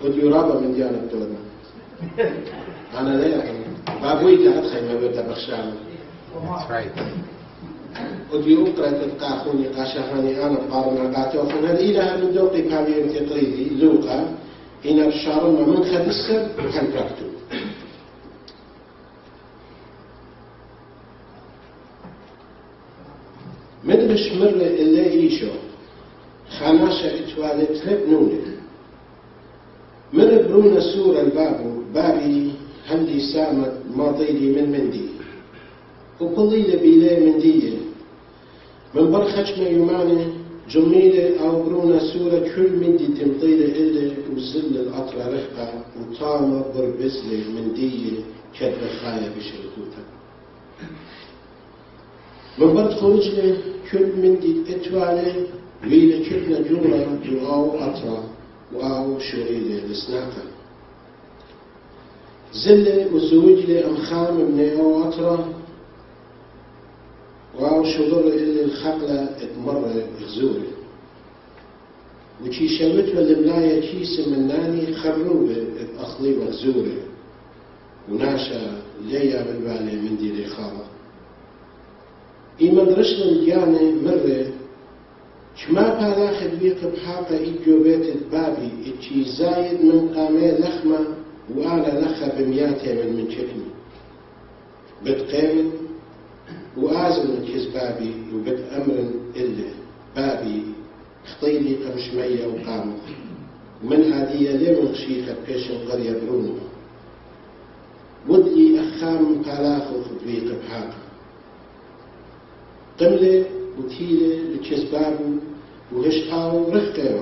ودي رابع من ديانة الدولة أنا لا يعني بابوي تأدخل ما بدأ بخشام ودي أقرأ تتقاخوني قاشهاني أنا قارنا قاتوخن هذه إلى من دوقي كاميون تقريدي لوقا هنا الشارم من خد السر وهل براكتو من بشمر اللي إيشو خاناشا اتوالد هبنوني من برونا سورة بابي هندي سامت ماضيلي من مندي وقضيلة بيلي مندية من برخش ما يماني جميلة أو برونا سورة كل مندي تمطيلة إلي وزل الأطرة رحقة وطامة بربزلة مندية كدر خاية بشركوتا من برد خرجلة كل مندي اتوالي ويلة كلنا جورة وآو أطرة وآو شوريلة لسناتا زلة وزوجلة أمخام من آو أطرة وآو شضر إلي الخقلة اتمرة غزورة وشي شوتوا الملاية كيس مناني خروبة اتأخلي وغزورة وناشا ليا بالبالي من دي رخالة إيمان رشنا الجانة مرة شما بالاخد بيك بحاقة إيجو بيت بابي إتشي زايد من قامي لخمة وأنا لخة بمياتي من شكني بتقيمن وآزم كزبابي وبت أمر إلا بابي خطيلي قمشمية وقامه ومن عادية لمن شيخة بيشن قرية برونو ودلي أخام بالاخو خبيق بحاقة قملة وتيلة لكزبابو وهشقاو رخقاو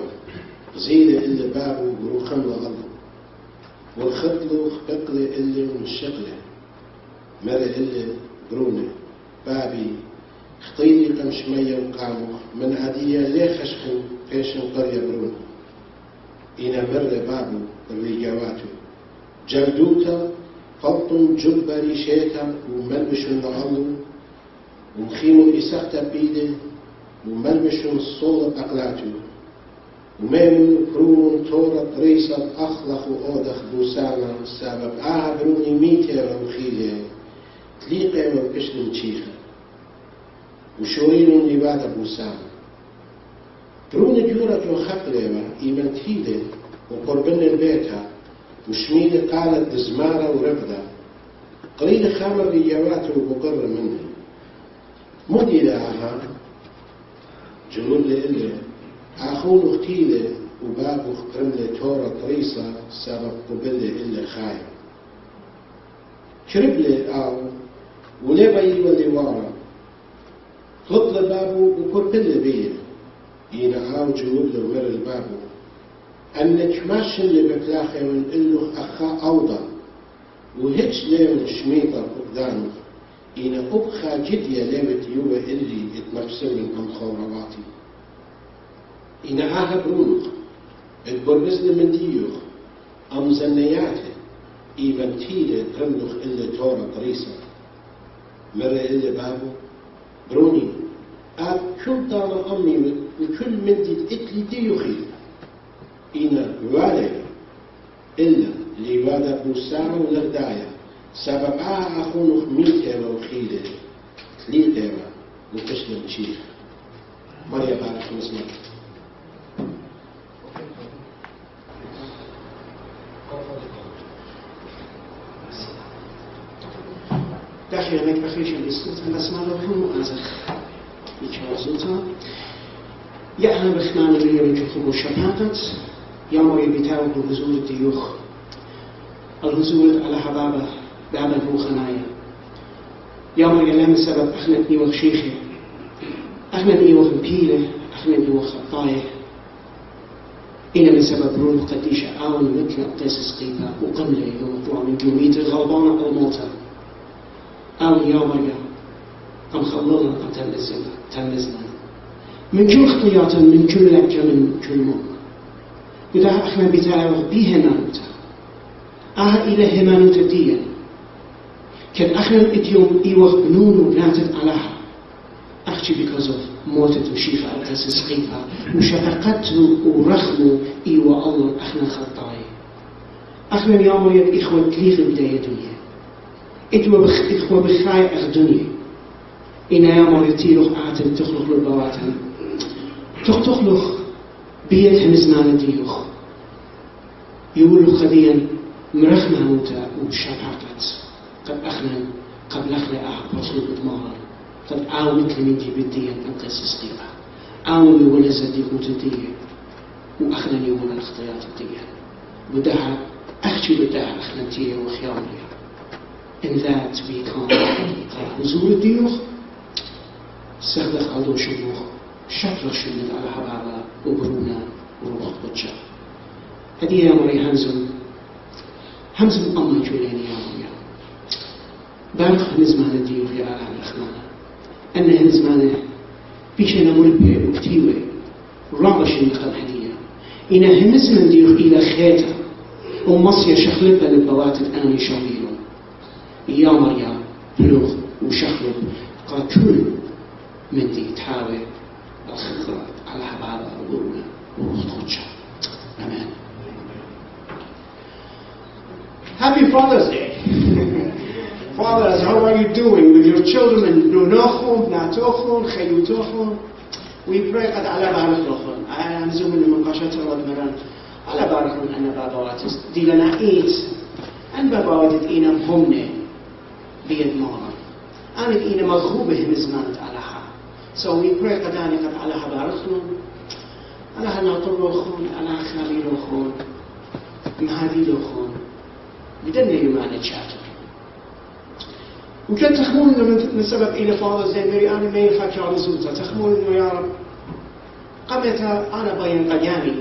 زيلة إلا بابو وروخملة الله والخطلو خبقلة إلا من الشقلة مرة إلا برونة بابي خطيلي قمشمية وقامو من عادية ليه خشخن فيشن قرية برونة إنا مرة بابو الريجاواتو جردوتا فلطن جبري شيتا وملبشن لعلو ومخيمو إساقتا بيده وملبشن الصولة أقلاتو وميمون برون تورة ريسة أخلق وأودخ بوسانا سبب بروني ميتة وخيلة تليقة وبشن تشيخة وشورين لبادة بوسانا برون جورة وخقلة إيمان تهيدة وقربن البيتها وشميلة قالت دزمارة ورفدة قليل خامر رياواته وبقر منه مدي لها جنود لإله أخون اختيله وبابو خكرمله تورة طريسة سبب قبله إلا خايب شربله أو ولبي ولوارا خطل بابو وقربله بيه ينا أو جنود لمر البابو أنك ماشن لبكلاخي من إله أخا أوضا وهيش ليه شميطة قدامه إن أبخى جديا لابت يوه اللي اتمفسر من أمخوراتي إن برونق اتبربزن من ديوخ أم زنياته إيمان تيلة ترملخ إلا تورا طريسة مرة إلا بابو بروني كل دانا أمي وكل من دي اتلي ديوخي إن والي إلا لوادا بوسارة ولغدايا سبب أخونخ ميتة وخيلة تليقة وتشلم شيخ مريم بارك مسمى داخل يميك بخيش البسكوت بس ما لهم أزخ يتشوزوتا يأهل بخنان اللي يمجخوا الشباتات يوم يبتاو بغزول الديوخ الغزول على حبابه بابا هو خنايا يوم يلام السبب أخنتني وخشيخي أخنتني وخمبيله أخنتني وخطايا إن من سبب رون قديش آون مثل قيس قيبة وقملة يوم طلع من جوميت الغلبانة الموتى آون يوم أم خللنا أم تلزنا من كل خطيات من كل لبجة من كل مؤمن وده أخنا بتاعه بيه نانوتا إلى همانوتا ديا كان أخنا اليوم إيوه بنون وبناتت علىها أخشي because of موتة وشيفة القصص قيفة وشفقته ورخمه إيوه الله أخنا خطاي اخنا اليوم يد إخوة تليخ بداية الدنيا إخوة بخاية الدنيا إنا يوم يتيلوخ آتن تخلق للبواتن تخلق بيتهم زمان الديوخ يقولوا خديا مرخنا موتا وشبعتت قد أخنا قبل أخنا أحبطوا بدمار قد آوت لمن جيب الدين أنقص الصديقة آوت ولا صديقوت الدين وأخنا يوم الاختيارات الدين ودها أخشي بدها أخنا تيه وخيارية in that we can't حضور الديوخ سهلت عدو شموخ شكل شمد على حبابا وبرونا وروح قدشا هذه يا مري همزم أمي جولين يا مري بارك نزمان الديوخ يا أهل الأخمانة أنه نزمانه بيشنا ملبي وكتيوي رابش المخل حدية إنه نزمان ديوخ إلى خيطة ومصير شخلبها للبواتد أنا يشاويلون يا مريم بلوغ وشخلب قاتل من دي تحاول الخطرة على حبابة وبرونا وروح قدشا Amen. Happy Father's Day. Fathers, how are you doing with your children? Nunochum, Natochum, Chayutochum. We pray قد على بارك لكم. أنا مزوم من مناقشة الودمران على بارك لكم أن بابواتس دي لنا إيت أن بابواتت إينا همنا بيد مارا أنا إينا مغوبة مزمانت علىها. So we pray قد أنا قد علىها بارك لكم. أنا هنعطر لكم أنا خالي لكم مهدي لكم بدنا يمان تشاتر. وكان تخمون إنه من سبب إلى فاضل زي مري أنا ما يخاف على زوجته تخمون إنه يا رب قمتها أنا بين قيامي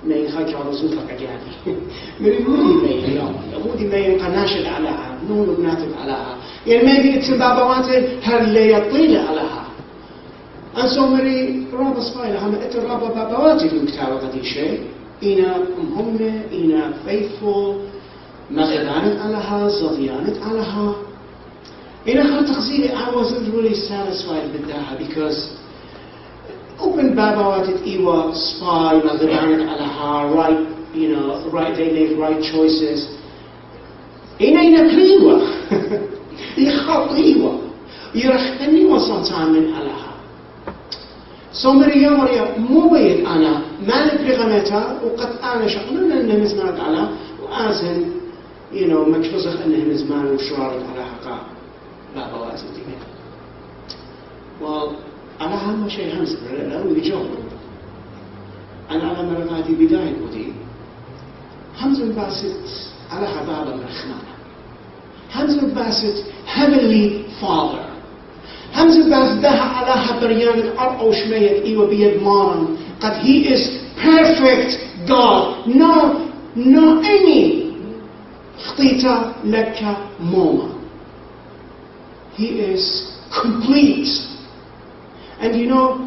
ما يخاف على زوجته قيامي مري مودي ما يخاف مودي ما ينقناشد علىها نون بناتب علىها يعني ما يجي بابواته هل يطيل علىها أنسو مري رابا صفايلة هم إتر رابا بابواته في مكتابة قدي شيء إنا أمهمنا إنا faithful مغدانت علىها زضيانت علىها إن أخذ تقصيري I wasn't really satisfied with that because open babawat إيوا spy مغدانت علىها right you know right they make right choices إنا كليوا يخاطيوا يرخني sometimes من علىها so مريم مو بيد أنا ما نبغي غمتها وقد أنا شغلنا إنه مزمارك على وأزن you know مكفزخ إنه مزمان وشرارك على حقا لا بواسط دينه. well أنا هم شيء همس لا ويجاوب. أنا على مرقاتي بداية ودي. همز الباسط على حبابة مرخمانة. همز الباسط heavenly father. همز الباسط ده على حبريان الأرض أو شمية إيوه بيد مارن. قد he is perfect God. No any خطيطة لك موما. He is complete. And you know,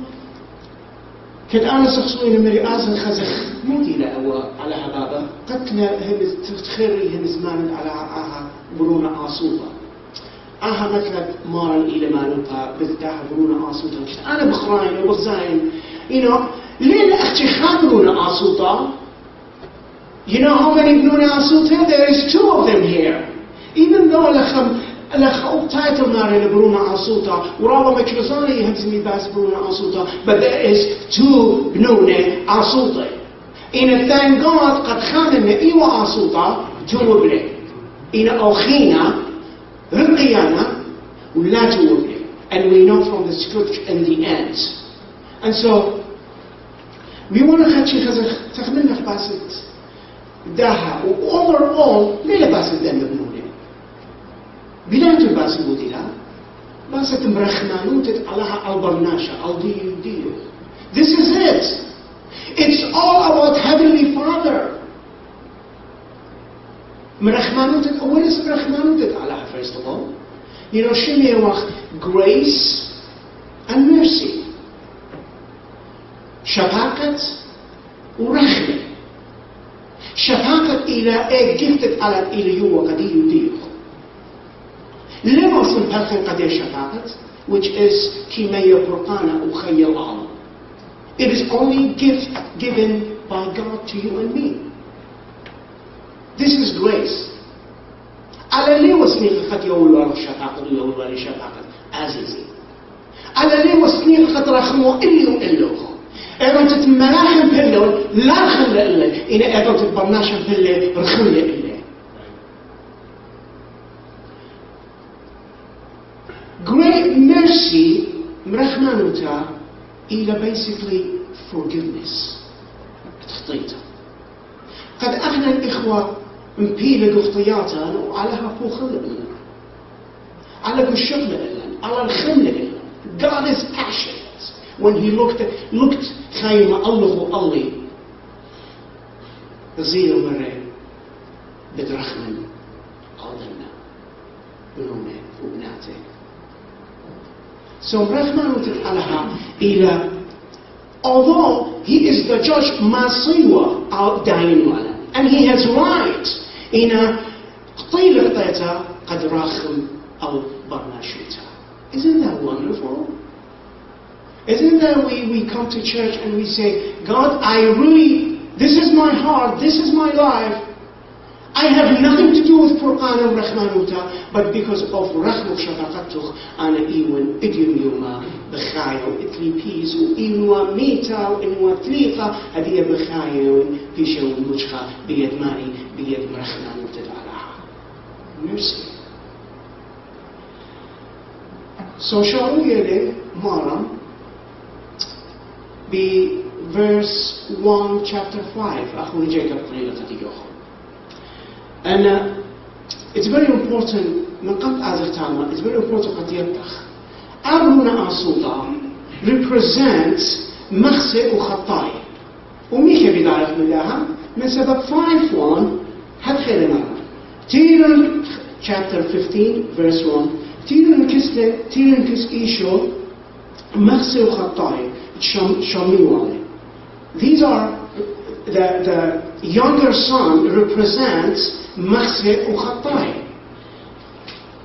كد أنا شخصيا مري آزن خزخ مودي لأوا على حبابة قتنا هم تخري هم زمان على آها برونا آصوبة آها مثلا مارن إلى مالوبا بذتاها برونا آصوبة أنا بخراين وبخزاين you know ليه أختي خابرونا آصوبة you know how many برونا آصوبة there is 2 of them here even though الأخ title ناري لبرونا عصوتا ورابا مكرزاني يهمزمي باس برونا عصوتا but there is 2 بنونة عصوتا إن thank God قد خاننا إيوة عصوتا 2 وبلي إن أخينا رقيانا ولا توبلي and we know from the scripture in the end and so we want to خدشي خزخ تخملنا خباسد داها و overall ليه لباسد دم بنونة بلا تباس موديلا باسة مرخمانوتت علىها البرناشا الديو This is it. It's all about Heavenly Father. مرخمانوتت أوليس مرخمانوتت علىها first of all. You know شمية وقت grace and mercy. شفاقة ورحمة. شفاقة إلى gifted على إلى يو قديو ديو. لما أصل بهالخين قدير شفاقة which is كيمية برقانة وخي العالم. It is only gift given by God to you and me. This is grace. على ليه وسنيق خط يقول له شفاقة ويقول له شفاقة عزيزي. على ليه وسنيق خط رخمه إلو. إذا تتملاحم بلو لا رخم إلا. إن إذا تتبرناشم بلو رخم إلا. Great mercy مرحمانوتا إلى basically forgiveness. تخطيطه. قد احنا الإخوة مبيلة قخطياتنا وعلىها فوخلة لنا. على قشغلة لنا. على الخملة لنا. God is passionate. When he looked خايمة الله وألي زينو مرة بدرخمن قادرنا بنومه وبناته. So مرحمانوتا علىها إلى although he is the judge Masiwa out dying and he has right in a قطيل قطيتا قد راخم أو برناشوتا. Isn't that wonderful? Isn't that we come to church and we say, God, this is my heart, this is my life. I have nothing to do with Quran and Rahmanuta, but because of Rahmu Shafaqatuh, ana iwan idyum yuma bkhaya و itli peace و inwa mita و inwa tliqa هذه بخايا وبيشة ومجخة بيد ماري بيد Rahmanuta علىها. Mercy. So shall we read Mara be verse 1 chapter 5 أخوي Jacob قليلة تديوخ. And it's very important من قط عزرتانا it's very important قد يبتخ أبونا أصولا represents مخسئ وخطاي وميخي بداية من لها من سبب 5:1 هاد خيرنا تيرن chapter 15 verse 1 تيرن كس إيشو مخسئ وخطاي شاميوالي. These are the younger son represents مخسئ وخطاي.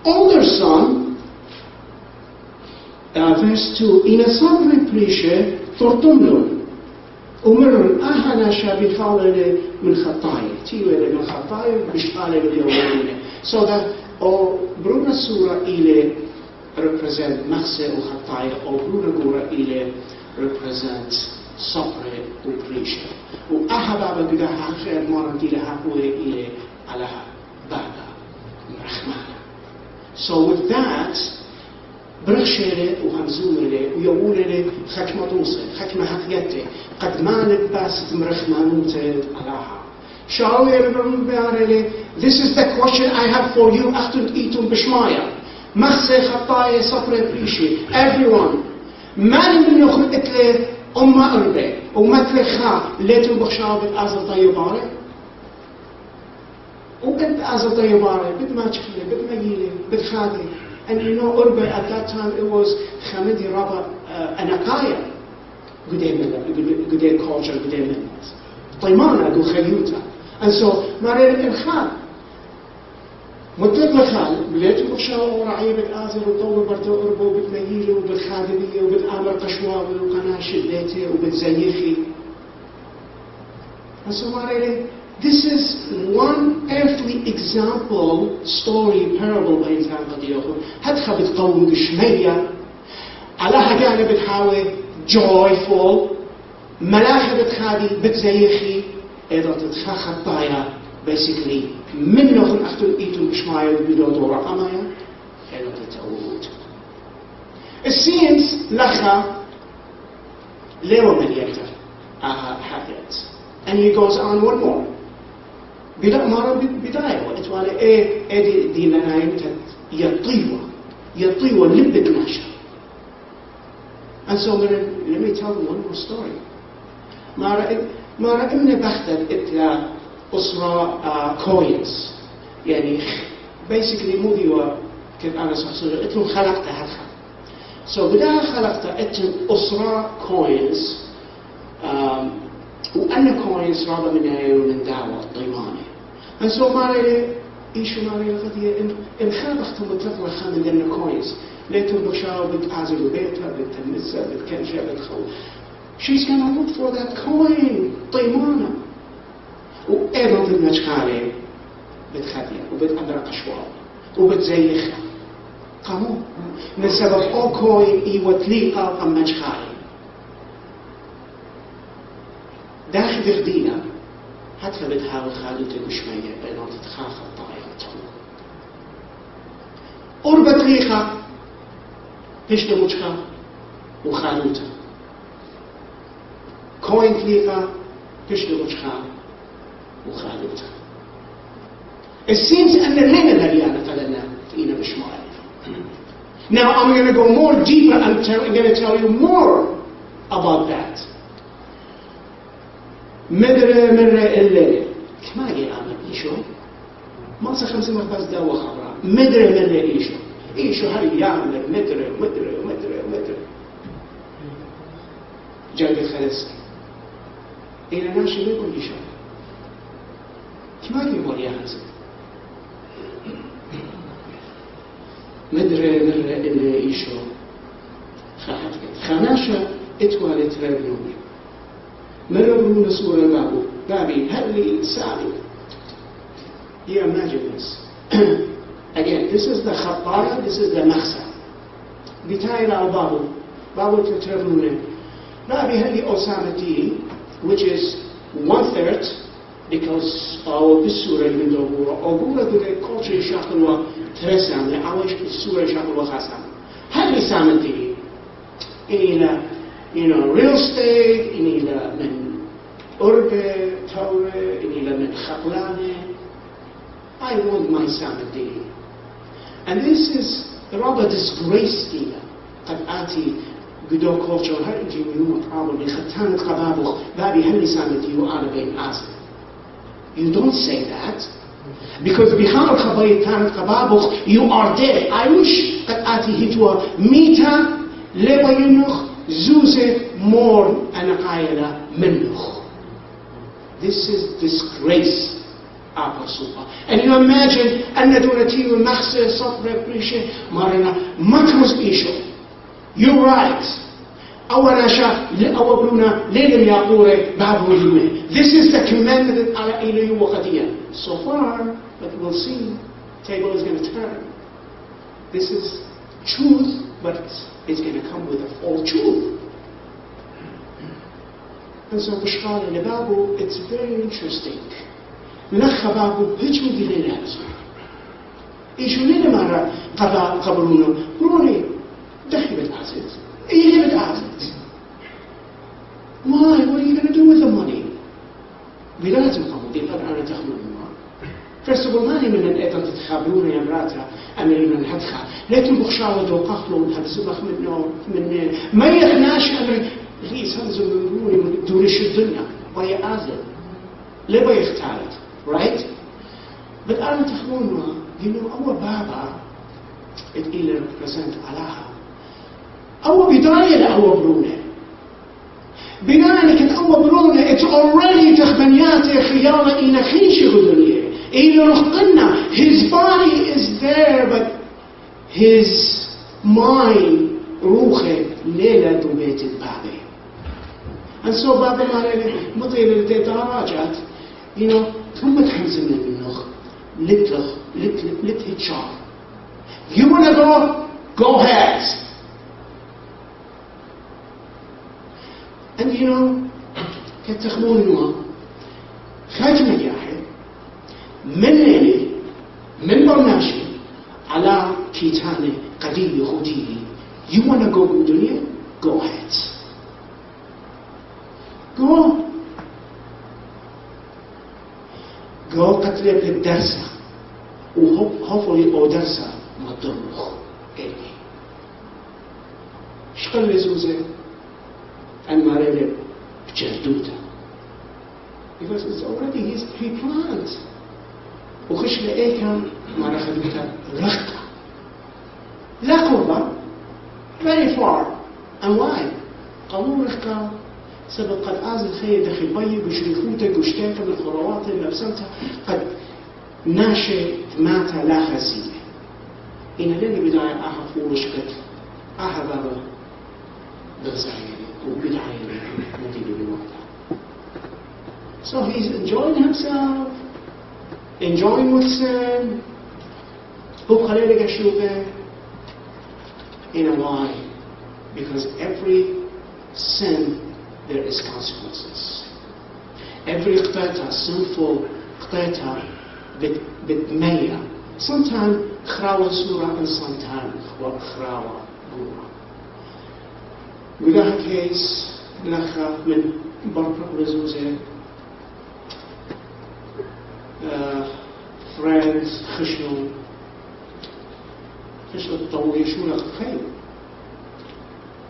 Older son, verse 2, in a summary preacher, tortumlun, umrun ahana shabi falele min khatai, tiwele min khatai, bishfale min. So that Bruna Surah ile represent machse u khatai, or Bruna Gura ile represents sopre u preacher. U ahaba bida hakher maranti laha ile alaha bada rahmana. So with that, برشله وهمزومله ويقولله حكمة توصل حكمة حقيقته قد ما نبست مرخمانوته علىها. شاو يربون بيارله. This is the question I have for you after eating بشمايا. مخسي خطايا صبر بريشي. Everyone. ما من يخل إتله أربع ومثل خا ليتو بخشاو بالأزل طيباره. وبد أزل طيباره بد ما تشخله بد ما يجيله بد خاذي. And you know, Urbe at that time it was Khamidi Rabba Anakaya, Gudei culture, Gudei Minnas. Taimana, Gu Khayuta. And so, Marer El Khan. Mutlaq Khan, Biletu Bushaw, Ra'ib al Azir, Utoba Barto Urbo, Bit Nayilu, Bit Khadibi, Bit Amar Kashwawi, Qanash Lete, Bit Zayifi. And so, Marer, this is one earthly example, story, parable by example ديوخو. هدخل بتقوم بشمية على حاجة بتحاول joyful ملاحة بتخادي بتزيخي إذا تدخل خطايا basically منهم أختل إيتم بشماية بدو رقمايا إذا تتعود. It seems لخا ليو من يكتر حاجات. And he goes on one more. بلا مرة بداية وقت ولا دي لنايم يطيوة لبك ناشا. And so let me tell you one more story. مرة إمنا بختر إتلا أسرة كوينز يعني basically مو ديوة كنت أنا شخصيا إتلو خلقتها هالخلق. So بداية خلقتها إتل أسرة كوينز وأنا كويس رابع من من دعوة طيماني. And so ماري إيشو ماري الغدية إن خابختم بتطلع خامن لنا كويس ليتو بشاو بتعزل بيتها بتمسها بتكنشها بتخو. She's gonna look for that coin طيمانة. وأيضا في المشكلة بتخديها وبتأمرق شوال وبتزيخها قاموا من سبب أوكوي إيوتليقا أمج خاي داخل بغدينا حتى بتحاول خالوتي وشمية بينات تخاف الطائرة قربة ريخة بيش دموشها وخالوتها كوين تليقة بيش دموشها وخالوتها السينس أن الليلة مليانة فلنا فينا بشمال. Now I'm going to go more deeper and I'm going to tell you more about that. مدري الليل كما يعمل إيشو ما صار 5 مرات دوا خبرة مدري إيشو هاي يعمل مدري جاي خلص إلى ناشي يقول إيشو كما يقول يا حسن مدري اللي إيشو خناشة اتوالت ربيوني مربون سورة بابي هل سابق. You imagine this. Again, this is the khattara, this is the makhsa. بتاعي بابو تتربونه بابي هل أسامتي which is 1/3 because our بالسورة من دورة أو the culture شاكلوا ترسم لعوش بالسورة شاكلوا خاصة هل أسامتي إلى real estate إلى من أربة تورة إلى من خقلانة. I want my sanity. And this is rather disgrace إلى قد آتي بدو culture هرجي منهم probably ختان قبابخ بابي هل sanity وأنا بين آسف. You don't say that because بخام الخباية كانت قبابخ you are dead. I wish قد آتي هتوا ميتا لبا ينخ زوزة مور أنا قايلة منخ. This is disgrace. And you imagine أن دونتي ومحسة صبر بريشة مارنا مكروز إيشو. You're right. أولا شا لأوبرونا ليلم يقوري بابو يومي. This is the commandment على إلي وقتيا. So far, but we'll see, table is going to turn. This is truth, but it's going to come with a full truth. And so بشغال لبابو, it's very interesting. نخ بابو هيش من دليل هذا. إيشو ليلة مرة قبلونه بروني دخل بتعزز. إيه بتعزز. Why? What are you going to do with the money? بلازم قبضين أنا تخمنوا. First of all, ماني من الأيضا تتخابرون يا مراتا أمري من الحدخة. لكن بخشاوة وقفلوا هبسبخ من ما يخناش أمري غيس هنزل من دورش الدنيا وهي آزل. ليه بيختارت؟ Right? But أنا تخمنوا أول بابا إلى represent علاها. أول بداية لأول برونة. بناءً كان أول برونة it's already تخبنياتي خيالة إن خيش غدنية. إلى رخنا his body is there but his mind روحه ليلة دوبيت بابي. And so بابي مالي مطيل الدراجات ثم تحمزنا منه let HR. You want to go ahead. And كتخمون إنه خايف نجاحي من ليلي من برنامجي على كيتاني قديم يهودي. You want to go بالدنيا? Go ahead. Go قتلت الدرسة hopefully أو درسة ما تضرخ إلي. شقل لزوزة أن مريض بجردوده because it's already his pre-planned. وخش لإيكا ما رخدتها رخة لا قربة very far. and why? قانون رخة سبب قد آزل خير دخل بيي بشريفوتك وشتاك من خروات نفسنتها قد ناشي ماتا لا خزية. إن لن بداية آها فورش قد آها بابا بغزايني وبداية مدينة بوقتها. So he's enjoying himself enjoying with sin, you know why? Because every sin, there is consequences. Every qtata, sinful qtata, bitmaya. Sometimes khrawa surah and sometimes khrawa gura. We got a case, Nakha min Barpak Rezuze, friends, Khishnu Tawi Shura Khair.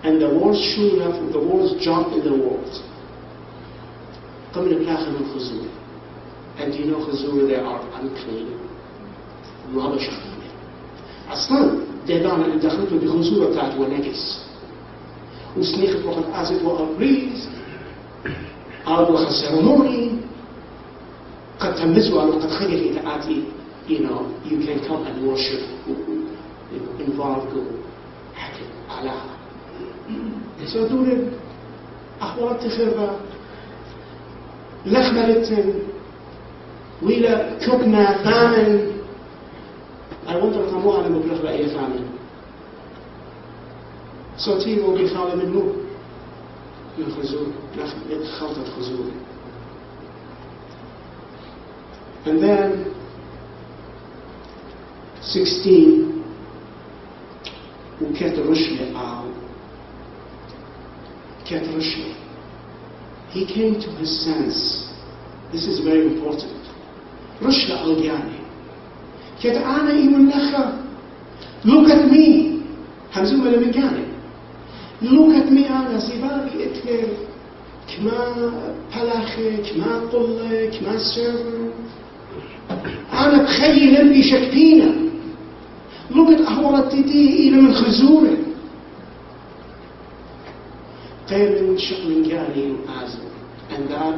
And the worst shura, the worst job in the world. قبل الآخر من خزور. And you know خزور, they are unclean. ما بشخصني. أصلاً ديدانا اللي دخلته بخزورة بتاعت ونجس. وسنيخت وقت أزت وأبريز. أرد وقت سيرموني. قد تمزوا على وقت خير إذا آتي. You know, you can come and worship. Involved حكي علىها. So دول أحوال تخربة. لخمرتن ويلا كبنا ثامن. I wonder قاموا على مبلغ بأي ثامن. صوتيبه بخالة من نور من خزور خلطة خزور. And then 16 وكات رشلة كات رشلة. He came to his sense. This is very important. رشلة الجاني كات أنا إيمان لخا. Look at me. همزوم من جاني. Look at me أنا زبالي إتلي كما بلاخي كما قلة كما سيرفر. أنا بخيل اللي شكتينا. Look at أحوال تدي إلى من خزورة. غير من شأن جاني وآزم. And that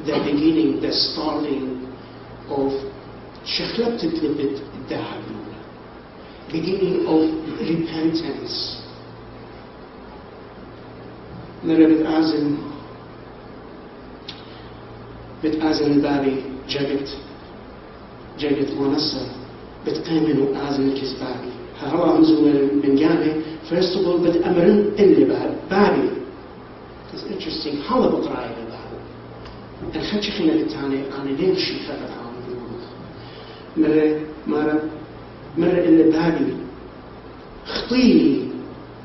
the beginning, the starting of شخلبت تلبت الذهب. Beginning of repentance. نرى بتآزم الباري جاقت ونصر بتقيمن وآزم الكسباري. هروا همزون من جاني first of all بتأمرن اللي باري. It's interesting how بقرأي الباري. الخدش خلنا بالتاني أنا ليه شيء فقط مرة اللي باري خطيلي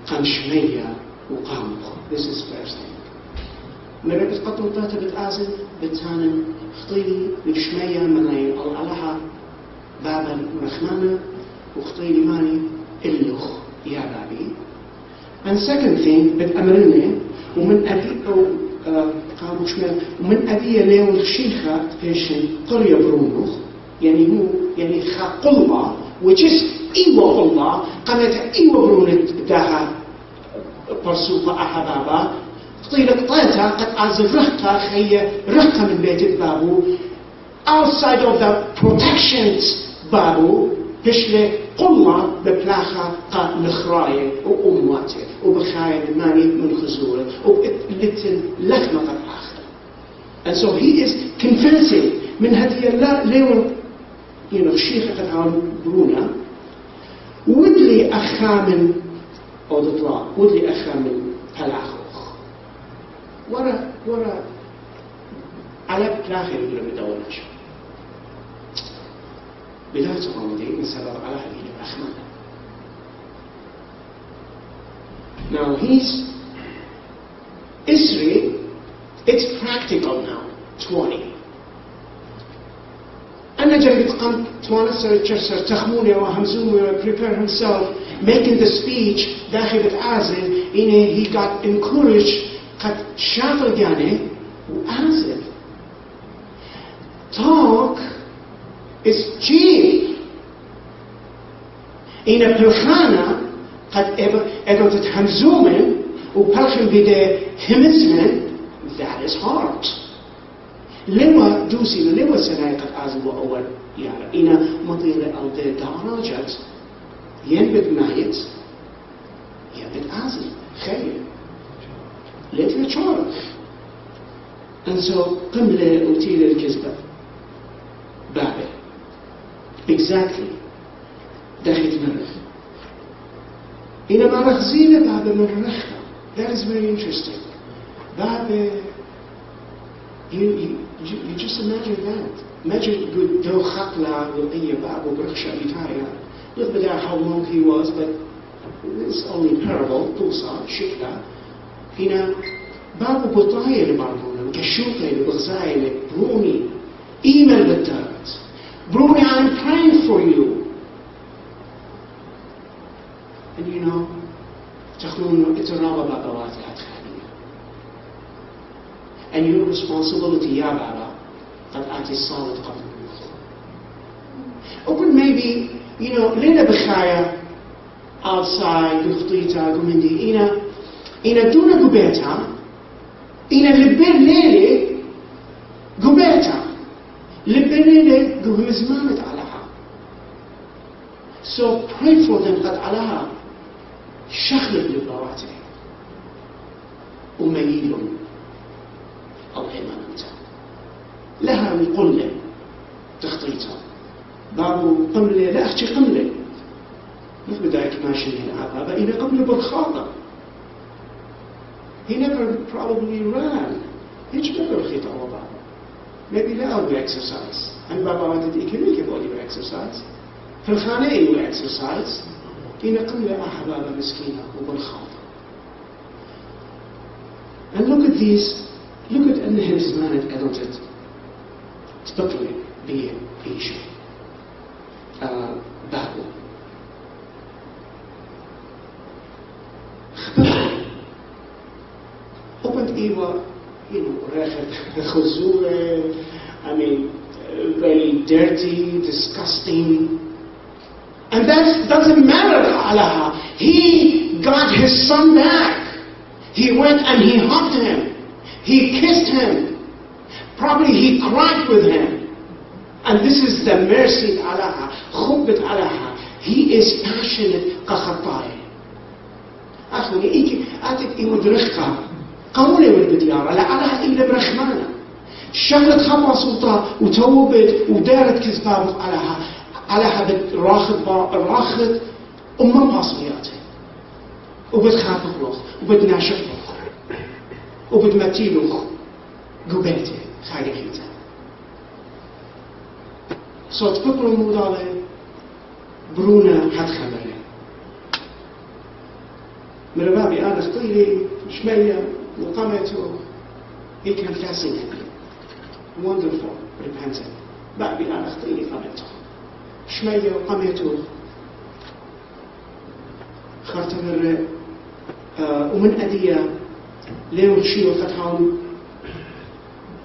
قنشمية وقامخ. This is first thing. مرة بتقطع طاطا بتآزم بتانم خطيلي بشمية مناي الله بابا رخمانة وخطيلي ماني اللخ يا بابي. And second thing بتأمرني ومن أبي قاموا شمال ومن أبي ليه الشيخة فيشن قرية برونخ يعني هو يعني خاق الله which is إيوه الله قامت إيوه برونت داها برسوقة أحبابا قطيلة قطيتها قد أعزف رهقة خي رهقة من بيت بابو outside of the protections بابو بشلي قلة ببلاخة قا نخراية وأمواته وبخاية الماني من خزورة وبلتن لخمة قد آخر. And so he is confessing من هذه الليون الشيخة قد عام برونا ودلي أخا من أوضطلاء ودلي أخا من بلاخوخ ورا على بلاخي يقولوا بدوناش بداية عمدي من سبب على هذه الأخمال. Now Israel, it's practical now, 20. أنا جربت قمت تشرسر تخموني وهمزومي prepare himself making the speech داخل بتعازل he got encouraged قد شاف الجاني وعازل. Talk is cheap. In a pelchana قد إذا تتهمزومن وبلخن بده همزمن that is hard. لما دوسي لما سناي قد أعزل وأول يعني إنا مطيلة أو درجات ينبت مايت ينبت أعزل خير ليتنا شارك. And so قملة أوتيل الكذبة بابه exactly دخلت مرخ إنما رخزينة باب مرخة. That is very interesting. باب you just imagine that. Imagine دو خقلة وقية باب وبرخشة بتاعي. Look at how long he was, but it's only parable. توصى شكلة هنا باب بطاية لبعضنا كشوطة لبغزاية بروني إيميل بالدارت بروني I'm praying for you. And you know تخلون اترابة بابواتي هتخانية. And your responsibility يا بابا قد أعطي الصالة قبل المخ. Or maybe you know لنا بخايا outside بخطيتا قمندي إنا دونا قبيتا إنا لبير ليلة قبيتا لبير ليلة قبل زمانت علىها. So pray for them قد علىها شخلت لبواتي وميلون الله يمانتا لها من قلة تخطيتها بابو قملة لا أحكي قملة مش بداية ماشي هنا بابا إنا قملة بالخاطر. He never probably ran. Hiç never hit our Baba. Maybe لا أو exercise. أنا بابا وانت إيكمل كبولي exercise. في الخانة إيو exercise. إنا قملة أحبابا مسكينة وبالخاطر. And look at these. Look at أن هالزمان أدوتت تبطل بإيشو. بابو. Opened Eva, you know, khuzure, I mean, very dirty, disgusting. And that doesn't matter, Allah. He got his son back. He went and he hugged him. He kissed him. Probably he cried with him. And this is the mercy of Allah. Khubbat Allah. He is passionate كخطاي. أخوي إيك أتك إيودرخها قولي والبديارة لعلها إلا برخمانة شغلت خطوة سلطة وتوبت ودارت كذباب علىها راخد باصمياتها وبتخاف خلوخ وبتناشف خلوخ وبتمتيلوخ قبيته خالقيته صوت بكرة مودالة برونا حد خبره من بابي أنا اختيري شمية وقمته he confessing it wonderful repentant بابي أنا اختيري قمته شمية وقمته خرطمر ومن أدية ليه شيء فتحهم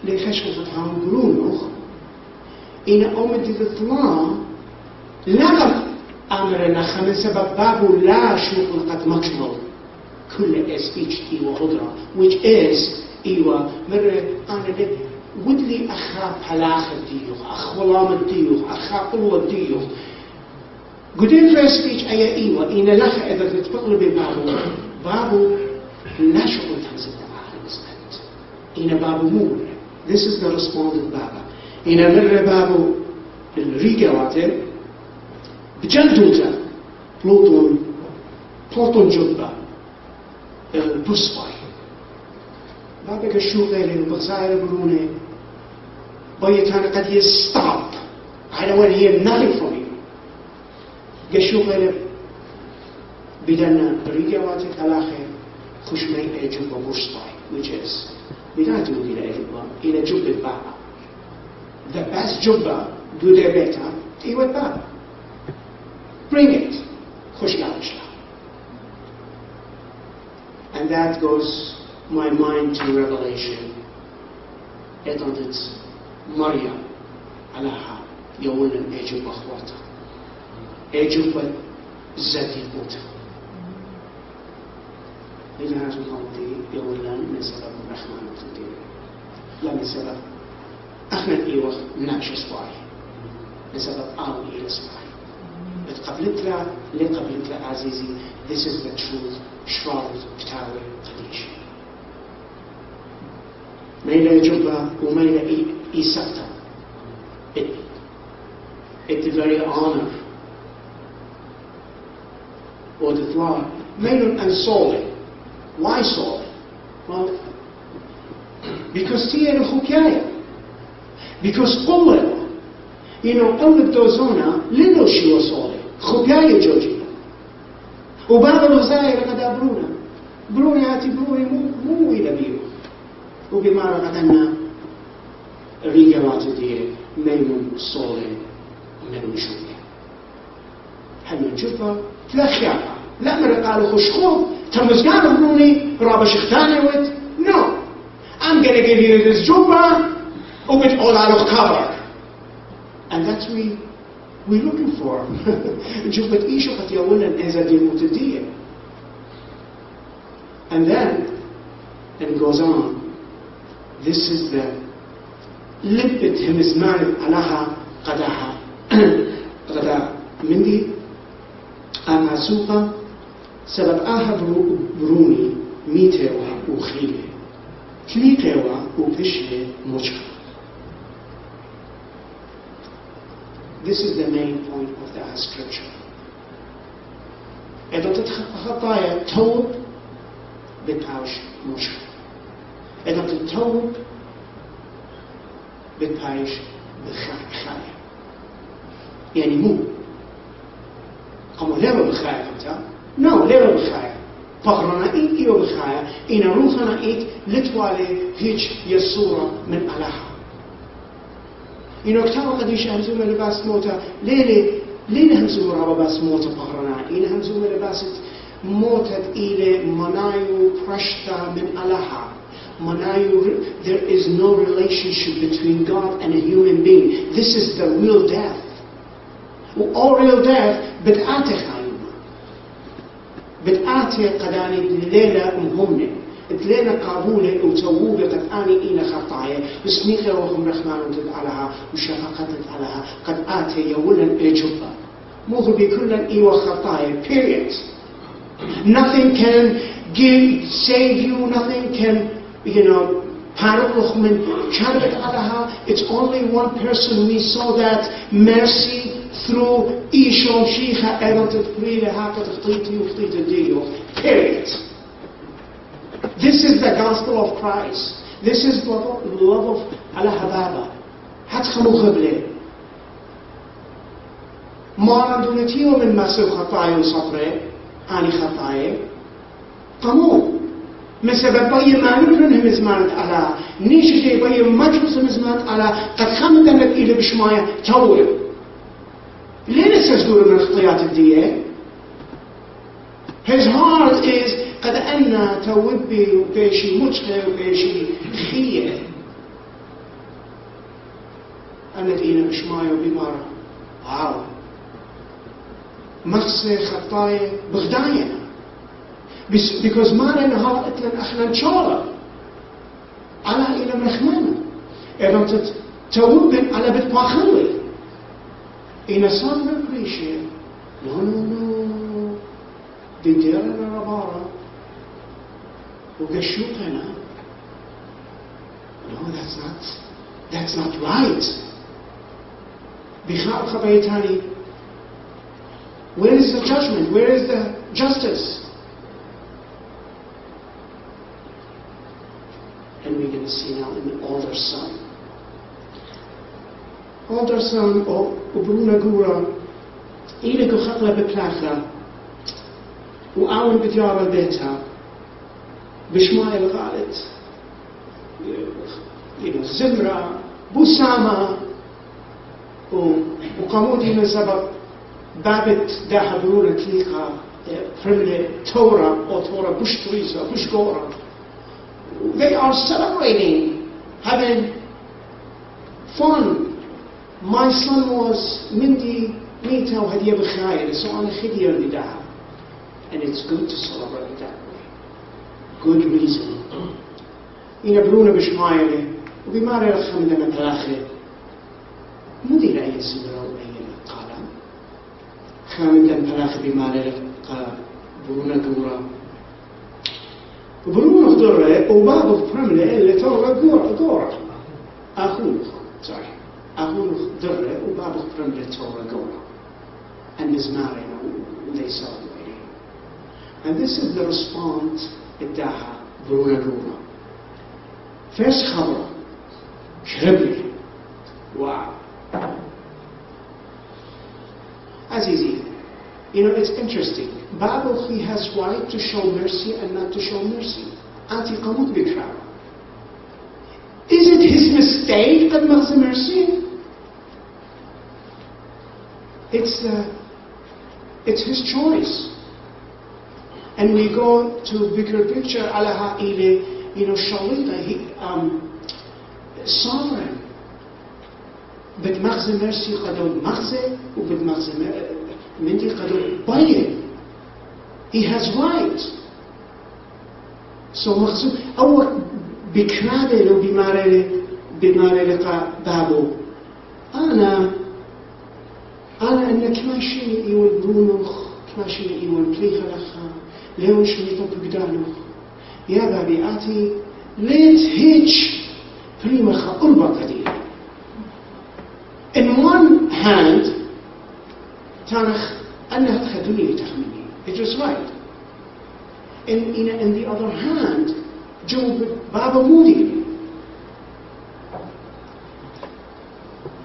ليه خشم فتحهم برونوخ إن أمد الإطلاع لغم أمرنا خمس سبب بابو لا شغل قد مكمل كل اسبيتش إيوة خضرة which is إيوة مرة أنا لك ودلي أخاف هلاخ الديوخ أخ ولام الديوخ أخاف الله الديوخ قدين في اسبيتش أي إيوة إن لخ إذا تتبقل بابو لا شغل تنزل دعاء المسكت إن بابو مور this is the respondent بابا إن مرة بابو الريقة بجلدوتا بلوتون جبة البصباي بابك الشوق غيري وبغزاير بروني بيتان قد يستop I don't want to hear nothing from you قشوق غيري بدنا بريقة واتك الاخر خشمي جبة بصباي which is بدنا تقول إلى جبة إلى جبة بابا the best جبة do their better إيوة بابا bring it خشلا and that goes my mind to Revelation اتنت مريم علىها يومنا اجب اخواتها اجب زادي قوتها لنا الماضي يومنا من سبب الرحمن والتدين لا من سبب اخنا ايوه نعش صباحي من سبب آوي الى صباحي قبلت لا عزيزي this is the truth شرارة بتاوي قديش ميلا جبا وميلا إيساتا at the very honor or the thought. Mainon and Sole. Why Sole? Well, because Tier Hukaya. Because Qulwa. You know, Qulwa Dozona, little she was Sole. Hukaya Georgia. Ubaba Rosaire Kada Bruna. Bruna Ati Bruni Mu Ida Bio. Ubimara Katana Riga Wati Mainon Sole Mainon Shuya. Hanno Jupa, Flachiapa. لا مرة قالوا خشخوب تمزقان بروني رابا شختاني ويت no I'm gonna give you this jumpa وبت all out of cover and that's we're looking for جمبة إيشو قد يولن إذا دي متدية and then it goes on this is the لبت همزمان علىها قداها قدا مندي أما سوقا سبب بروني ميتوا وخيلة تليقوا وبشلة مجرى. This is the main point of the scripture. إذا تتخطايا توب بتعوش مجرى. إذا تتوب بتعيش بخايا. يعني مو قاموا ليه بخايا أنت؟ No, ليه بخايا؟ فقرنا إيه بخايا؟ إن روحنا إيه لتوالي هيج يسورة من الله. إنه كتاب قديش همزومة لباس موتا ليه همزومة رابا باس موتا فقرنا؟ إن همزومة لباس موتا إلى منايو برشتا من الله. Manayu, there is no relationship between God and a human being. This is the real death. All real death, بدآتي خايمة. بدآتي قداني الليلة مهمة. الليلة قابولة وتووبة قد آني إلى خطايا. وسنيخة وهم رحمن علىها وشفقة علىها. قد آتي يولن إجبا. مو بكل إيوة خطايا. Period. Nothing can save you. Nothing can, it's only one person. We saw that mercy through Eshw Shicha period. This is the gospel of Christ. This is the love of Allah Hababa. Hatchamu Khabli. Mara Dunatio min Masu Khatayo Safre, Ani Khataye. Qamu. مثل بقي ما نكرنهم زمان على نيشة بقي ما جلسهم زمان على قد خمد لك إلى بشماية تور ليه نسجدون من خطيات الدية his heart is قد أن توبي وبيشي مجخة وبيشي خية أنك إلى بشماية وبمارة واو مخصي خطايا بغداية because ما لنا إتلن أحنا نشارة على إلى مرخمانة إذا تتوبن على بتباخلي إن صار بريشة no بديرنا ربارة وقشوقنا no that's not right بخاء خبيتاني where is the judgment, where is the justice? And we're going to see now in the older son. Older son, Bruna Gura, إلى كخطلة ببلاخة وأول بديارة بيتها بشمايل الغالد زمرة بسامة وقامودي من سبب بابت داها برونة تليقة فرملة تورا أو تورا بش تريزة بش غورا. They are celebrating, having fun. My son was Mindy Mita وهدية بخير, so أنا خدير نداها. And it's good to celebrate that way. Good reason. ينبرون بشمايله وبمارة رخم لنا بلاخه. مدير أي سبرة وأي قالم. خامن لنا بلاخه بمارة برونة قورا. برونة قدرة وبابه فرمله اللي تورا قورا. أخوه sorry. أقول درة وبابخ برملة تورا قولا and is married and they celebrating. And this is the response اداها برونة روما. First خبره شربني. Wow. Azizi, you know, it's interesting. Babel, he has right to show mercy and not to show mercy. Anti qamut bikra. Is it his mistake that makes the mercy? It's his choice. And we go to bigger picture, alaha ile, you know, shalita, he, sovereign. But makes the mercy qadod makze, but makes the minti qadod baye. He has right. So مقصود أو بكرابه لو بمارة لقى بابو أنا أنك ماشي يول برونخ ماشي يول بليخ لخا ليون شميطة بقدانخ يا بابي آتي ليت هيتش بريمخا قربة قدير. In one hand تانخ أنها تخدني تخمني. It was right. In the other hand, Job Baba Moody.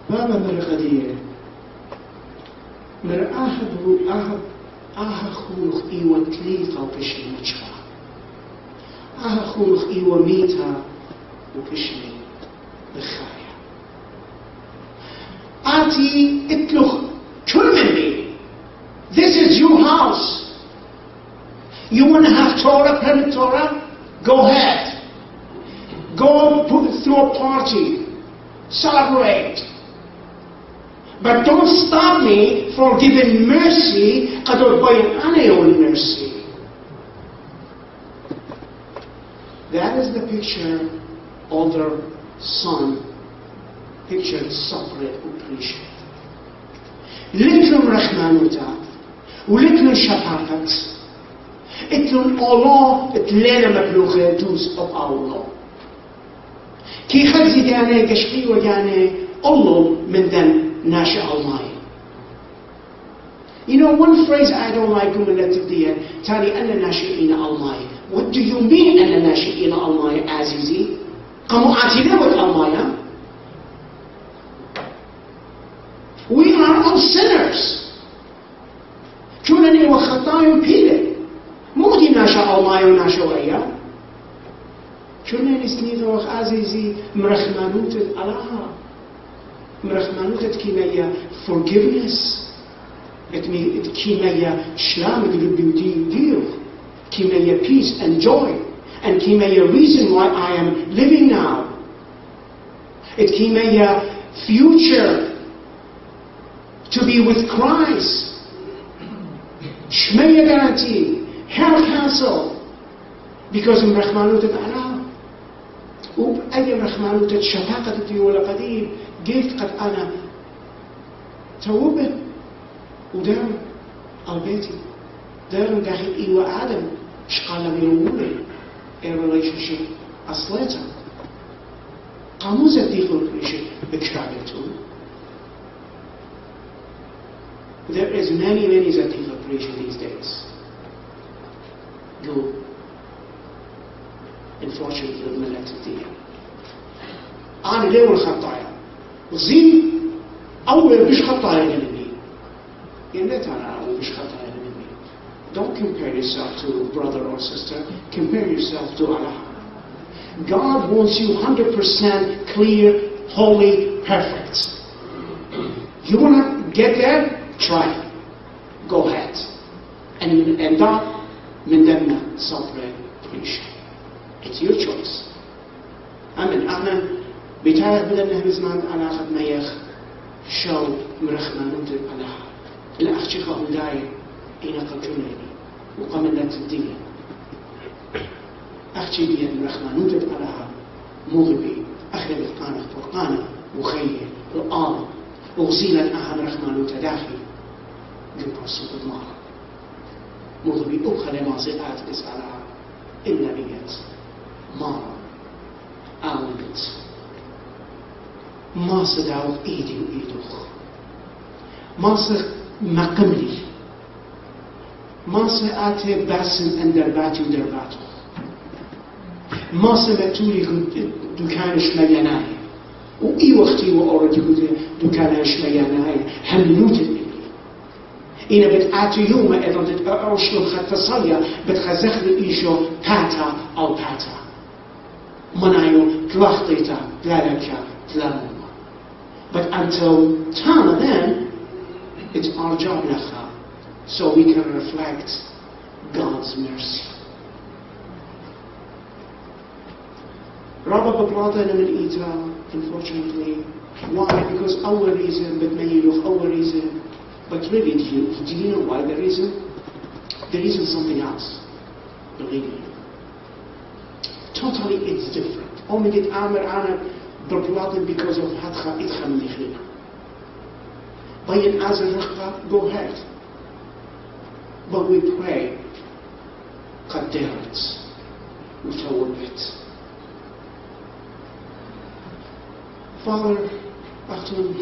Baba Merqadiye. Mer ahab khuluq iwa tliqa و pishni machqa. Ahab khuluq iwa mita و pishni bkhaya. Ati itluq kulmini. This is your house. You want to have Torah, permit Torah? Go ahead. Go through a party. Celebrate. But don't stop me from giving mercy. Qador bayan ana yawli mercy. That is the picture older son pictured separate operation. Liklum rahmanuta. Uliklum shafakat. Itlun Allah, itlena mabluche do's of our law. Ki khadzi dane gashqi wa dane Allah min dan nasha almai. You know, one phrase I don't like when it tani anna nashi'ina almai. What do you mean anna nashi'ina almai, Azizi? Qamu atina with almaya. We are all sinners. Chunani wa khatayun pile. مودي ناشا الله وناشا وياه شنو نسنيد وخ عزيزي مرخمانوت الله مرخمانوت كيميا forgiveness كيميا شلام قلبي ديو كيميا peace and joy and كيميا reason why I am living now it كيميا future to be with Christ شمية guarantee Hell counsel because من رحمانوت Allah وبأي رحمانوت شفاقة ولا قديم قلت قد أنا توبة ودار البيتي دار داخل إيوة آدم شقال بيرموني a relationship أصليتها قاموس الديخل relationship بكشابته there is many zadikal creation these days. Go. Unfortunately, الملة الدين. أنا ليه والخطايا. زين أول مش خطايا للنبي. يعني أنا أول مش خطايا للنبي. Don't compare yourself to brother or sister. Compare yourself to Allah. God wants you 100% clear, holy, perfect. You want to get there? Try. Go ahead. And end up من دمنا صبر بريشة. It's your choice. أمن بتاعك بدنا بزمان علاقة ميخ شو مرخمانون علىها الأخ شيخة هداية إنا قلتوني وقمنا الدين أختي بي مرخمانون علىها مغبي أخي بالقانة فرقانة مخيل الآن وغزيلا أها مرخمانون داخل جنب رسول الله مغبي أبخل معصيات إسعالها النبيات مارا آمنت ماسة داوك إيدي وإيدوخ ماسة مقملي ماسة آتي باسم أن درباتي ودرباتو ماسة متولي دكانش ملياناي وإي وقتي وأوردي دكانش ملياناي هم نوتد إنا بتآتي يوم إذا أرشلو ختصايا بتخزخلي إيشو باتا أو باتا منايو تلاختيتا تلالكا تلاموما. But until time then, it's our job lecha, so we can reflect God's mercy. Rabba Bablata and Ita, unfortunately, why? Because our reason, but many of our reason. But really, do you know why the reason? The reason is something else. Believe me. Totally it's different. Only get Amr Ana Bablata because of Hatcha Itcha Michlina. By an Azar go ahead. But we pray, Qaddarat, Mutawabit. Father, Achtung,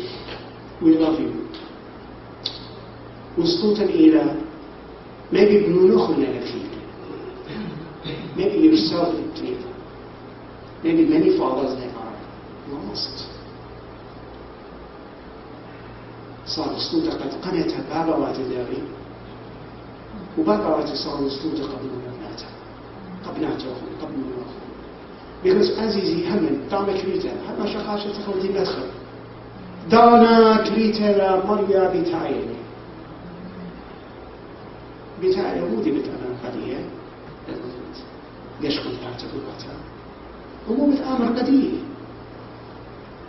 we love you. وسطوطا إلى maybe بنونخنا لكيل. Maybe yourself لكيل. Maybe many fathers they are lost. صار سطوطا قد قنت بابا واتداري وبابا واتصار سطوطا قبل مناتها قبناته قبل مناخه. Because عزيزي همن دانا كريتا هما شخاشة تخلدي ندخل دانا كريتا لمريا بتاعيني بتاع يهودي بتاعنا قضية يشغل باتر وباتر ومو بتآمر قضية.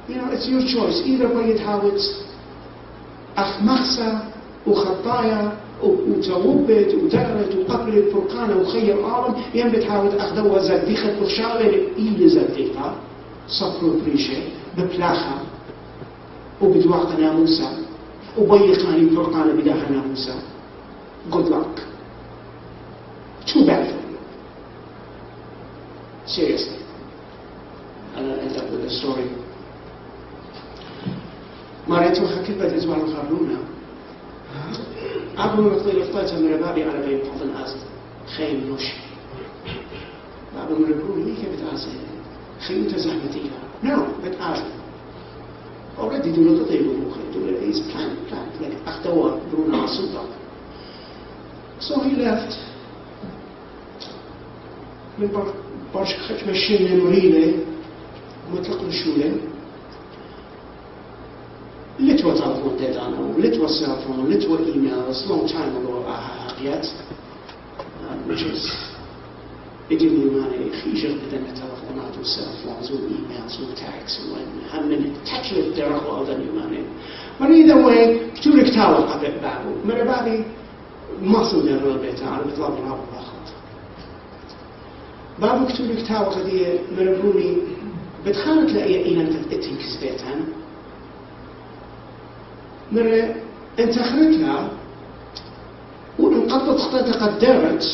You know, it's your choice. Either way يتحاول أخمخسة وخطايا وتوبت ودارت وقبلت فرقانة وخير عالم يم بتحاول أخذوها زديقة وشاغل إيلي زديقة صفر بريشة ببلاخة وبدواق ناموسة وبيقاني فرقانة بداها ناموسة. Good luck. Too bad for you. Seriously. And I'll end up with a story. مريتو حكيت بعد أسبوع الخارونة. أبو نقطي لفتاتها من بابي على بين بعض الناس خيم نوش. بابو نقول لي كيف بتعزل؟ خيوت زحمتيها. No, بتعزل. Already do not take a do it is plan like أخدوا برونا سلطة. So he left. من برش خش مشينا مريلة ومطلق الشولة. Little telephone dead on him, little cell phone, little emails, long time ago I have yet, which is بدون يماني خيجر بدنا تلفونات وسيل فونز وإيميلز وتاكس وهم من تكلف درخوا أو ذن يماني. But either way, كتورك تاوى قبل بابو. من بعدي ما صدر البيت أنا بطلب رابط بخط. بابو كتورك تاوى قديه مربوني بتخانت لأي إينا تتأتين كسبيتها. مرة انت خرجنا وانقضت خطتها قدرت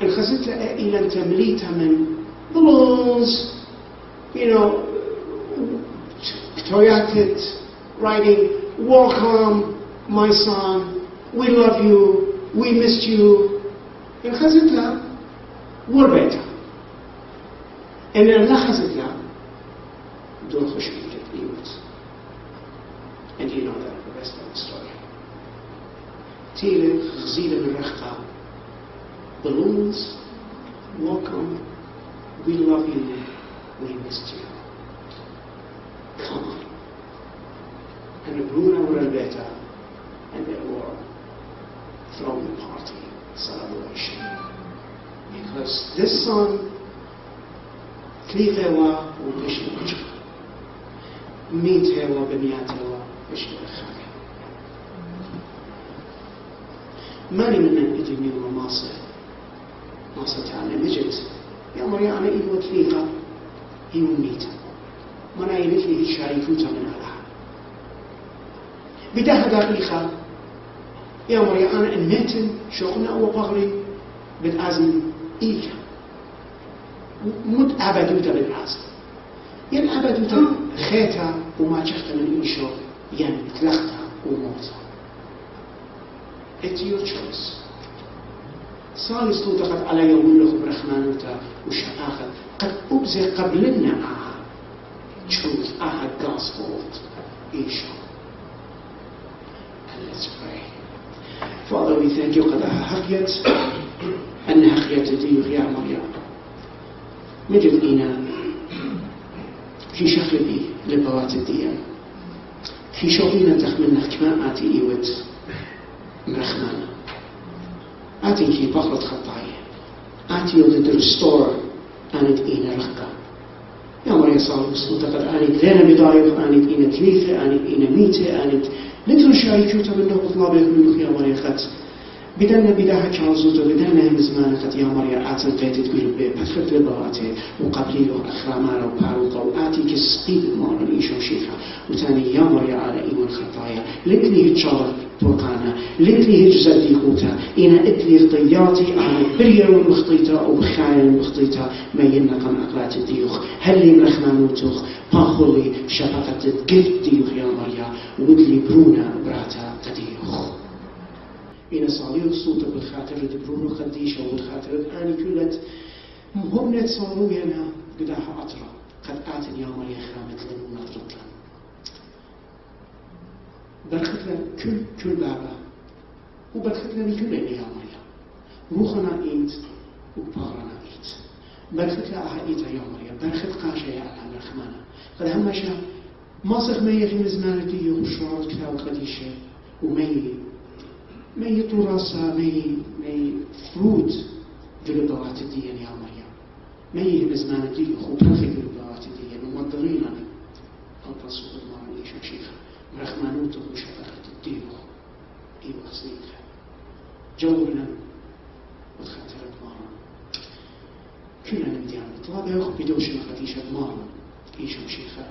انخزت لها الى انت مليتها من balloons, you know, toyated, writing, welcome my son, we love you, we missed you. انخزت لها وربيتها ان انخزت لها دون خشبية بيوت. And you know that the rest of the story. Tile, gezien in recha, balloons, welcome, we love you, we missed you. Come on. And the Bruna were a better, and they were throwing a party, celebration. Because this son, Klichewa, Ubishim, Meetewa, Bemiatewa, ماني من الإدمي وماصة تانا نجت يا مريانا إيوة فيها إيوة ميتا منا يلفني الشاريكوتا من علىها بداها دقيقة يا مريانا الميتن شغلنا وبغري بالعزم إيكا مت أبدوتا بالعزم عبدو خيتا وما شخت من إيشو تلختا وموتا. It's your choice. صار يسلطقت على يوم له برخمانوتا وشفاخت قد أبزغ قبلنا truth gospel إيشو. And let's pray. Father, we thank you قد حقيت أن حقيت ديوخ يا مريم مجد إينا في شخلبي لبوات الديان في شغلنا تخملنا كما آتي إيوت مرخمانا آتي كي بخلط خطايا آتي يودد رستور آنت إينا رخكا يا مريم صالح بسلطة قد آنت لنا بضايف آنت إينا تليثة آنت إينا ميتة آنت نتر شايكوتا من نوع طلابك من يا مريم خط بدنا بداها كارزوتو بدنا هم زمان خط يا مريم آتن قيتت قلب بفت لبواتي وقبلي له أخرامارا وباروطا وآتي كسقيد مارا إيشو شيخا وتاني يا مريم على إيمان خطايا لتلي هتشارك توقعنا لتلي هجزدي خوتا إنا اتلي خطياتي على بريا والمخطيطة أو بخايا المخطيطة ما ينقم أقلات الديوخ هل لي مرخمانوتوخ باخولي شفقة قلت ديوخ يا مريم ودلي برونا براتا تديوخ إنا صاليو الصوت بالخاطر دبرونو خديشة والخاطر آني كلت هم نتصالو ينا قداها أطرا قد آتن يا مريم خامت لن ونطرت لن برخت لنا كل بابا وبرخت لنا كل يا مريم روحنا إنت وبارنا إنت برخت لها إنت يا مريم برخت قاشة يا الله مرخمانا قد همشا ماسخ مي في مزمانتي وشعور كتاب خديشة ومي طراسة مي فروت قلبوات الدين يا مريم مي مزمانتي وخبرخي قلبوات الدين ومضرينا الرسول الله عليه شيخا رخمانوته وشفقة الديوخ إيوه صديقها جورنا وتخاطرت مارا كلنا نديان طلاب ياخذ بدوش خديشة مارا إيشو شيخا